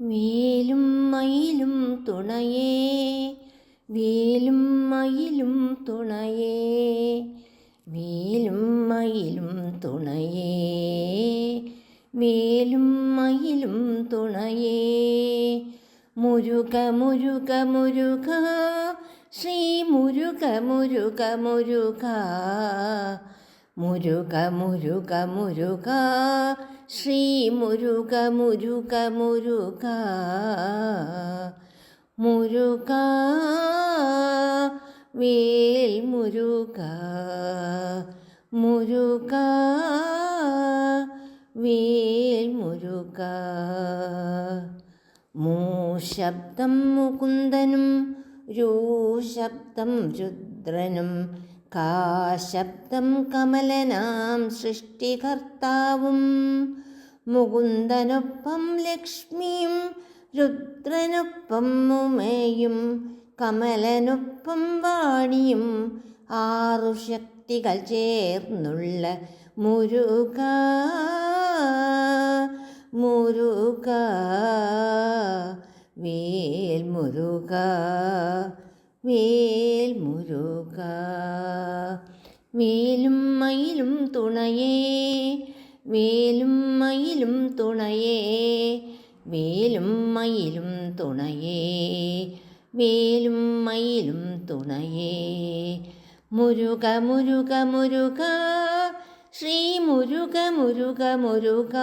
വേലും മയിലും തുണയേ, വേലും മയിലും തുണയേ, വേലും മയിലും തുണയേ, വേലും മയിലും തുണയേ. മുരുക മുരുക മുരുക, ശ്രീ മുരുക മുരുക മുരുക, മുരുക മുരുക മുരുക, ശ്രീ മുരുക മുരുക മുരുക, മുരുക വേൽ മുരുക, മുരുക വേൽ മുരുക. മൂശബ്ദം മുകുന്ദനും രൂശബ്ദം രുദ്രനും, കാശബ്ദം കമലനാം സൃഷ്ടികർത്താവും, മുകുന്ദനൊപ്പം ലക്ഷ്മിയും രുദ്രനൊപ്പം ഉമയും, കമലനൊപ്പം വാണിയും, ആറു ശക്തികൾ ചേർന്നുള്ള മുരുക മുരുക വേൽ മുരുക, വേൽ മുരുക. വേലും മയിലും തുണയേ, വേലും മയിലും തുണയേ, വേലും മയിലും തുണയേ, വേലും മയിലും തുണയേ. മുരുക മുരുക മുരുക, ശ്രീ മുരുക മുരുക മുരുക,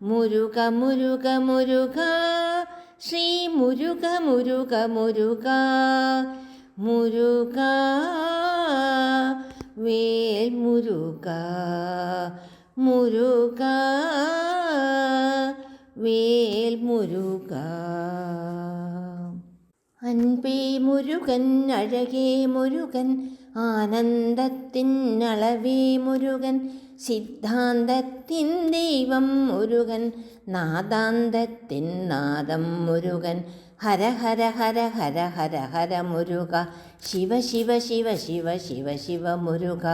മുരുക മുരുക മുരുക, ശ്രീ മുരുക മുരുക മുരുക, മുരുക വേൽ മുരുക, മുരുക വേൽ മുരുക. അൻപേ മുരുകൻ അഴകേ മുരുകൻ, ആനന്ദത്തിൻ അളവേ മുരുകൻ, സിദ്ധാന്തത്തിൻ ദൈവം മുരുകൻ, നാദാന്തത്തിൻ നാദം മുരുകൻ. ഹര ഹര ഹര ഹര ഹര ഹര മുരുക, ശിവ ശിവ ശിവ ശിവ ശിവ ശിവ മുരുക.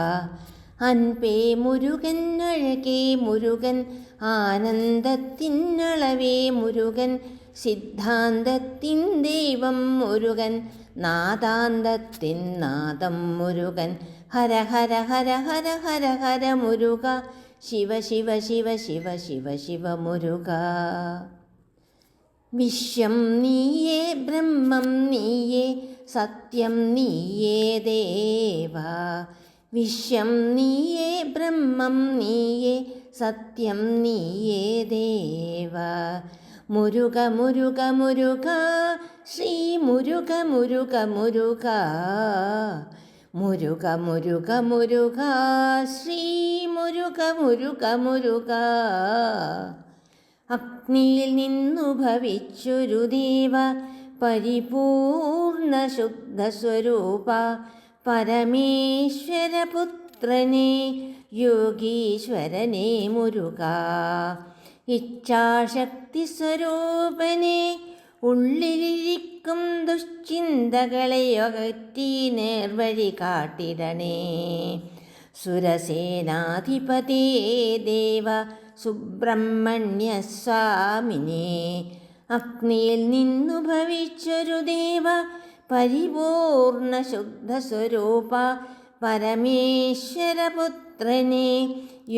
അൻപേ മുരുകൻ അഴകേ മുരുകൻ, ആനന്ദത്തിൻ അളവേ മുരുകൻ, സിദ്ധാന്തത്തിൻ ദൈവം മുരുകൻ, നാദാന്തത്തിൻ നാദം മുരുകൻ. ഹര ഹര ഹര ഹര ഹര ഹര മുരുക, ശിവ ശിവ ശിവ ശിവ ശിവ ശിവ മുരുക. വിശ്വം നീയേ ബ്രഹ്മം നീയേ സത്യം നീയേ ദേവ, വിശ്വം നീയേ ബ്രഹ്മം നീയേ സത്യം നീയേ ദേവ. മുരുക മുരുക മുരുക, ശ്രീ മുരുക മുരുക മുരുക, മുരുക മുരുക മുരുക, ശ്രീ മുരുക മുരുക മുരുക. അഗ്നിയിൽ നിന്നു ഭവിച്ചൊരു ദേവ, പരിപൂർണ ശുദ്ധ സ്വരൂപ, പരമേശ്വരപുത്രനെ യോഗീശ്വരനെ മുരുക. ഇച്ഛാശക്തി സ്വരൂപനെ, ഉള്ളിലിരിക്കും ദുശ്ചിന്തകളെ അകറ്റി നേർവഴി കാട്ടിടണേ. സുരസേനാധിപതേ ദേവ സുബ്രഹ്മണ്യ സ്വാമിനേ, അഗ്നിയിൽ നിന്നു ഭവിച്ചൊരു ദേവ, പരിപൂർണ ശുദ്ധ സ്വരൂപ, പരമേശ്വരപുത്രനെ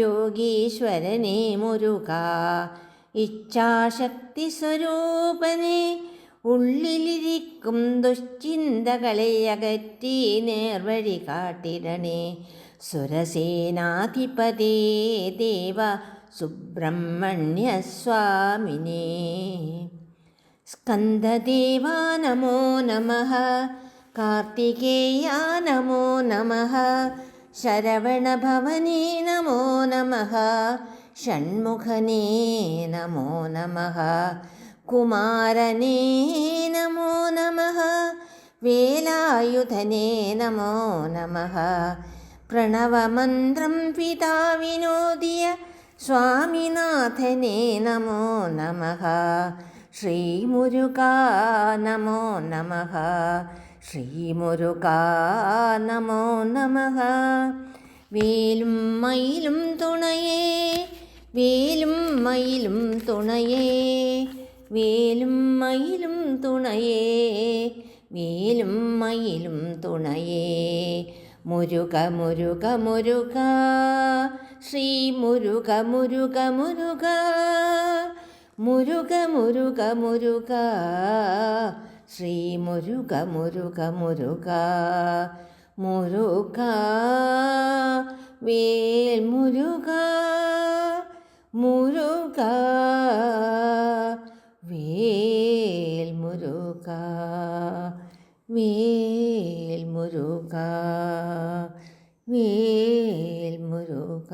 യോഗീശ്വരനെ മുരുക. ഇച്ഛാശക്തി സ്വരൂപനെ, ഉള്ളിലിരിക്കും ദുശ്ചിന്തകളെ അകറ്റി നേർവഴി കാട്ടിടണേ. സുരസേനാധിപതേ ദേവ സുബ്രഹ്മണ്യ സ്വാമിനേ. സ്കന്ദദേവാ നമോ നമഃ, കാർത്തികേയാ നമോ നമഃ, ശരവണഭവനേ നമോ നമഃ, ഷൺമുഖനേ നമോ നമഃ, കുമാരനേ നമോ നമഃ, വേലായുധനേ നമോ നമഃ. പ്രണവമന്ത്രം പിതാവിനോദിയ സ്വാമിനാഥനേ നമോ നമഃ. ശ്രീമുരുക നമോ നമഃ, ശ്രീമുരുക നമോ നമഃ. വേലും മയിലും തുണയേ, വേലും മയിലും തുണയേ, വേലും മയിലും തുണയേ, വേലും മയിലും തുണയേ. മുരുക മുരുക മുരുക, ശ്രീ മുരുക മുരുക മുരുക. മുരുക മുരുക മുരുക, ശ്രീ മുരുക മുരുക മുരുക. മുരുക വേൽ മുരുക, മുരുക വേൽ മുരുക, വേൽ മുരുക, വേൽ മുരുക.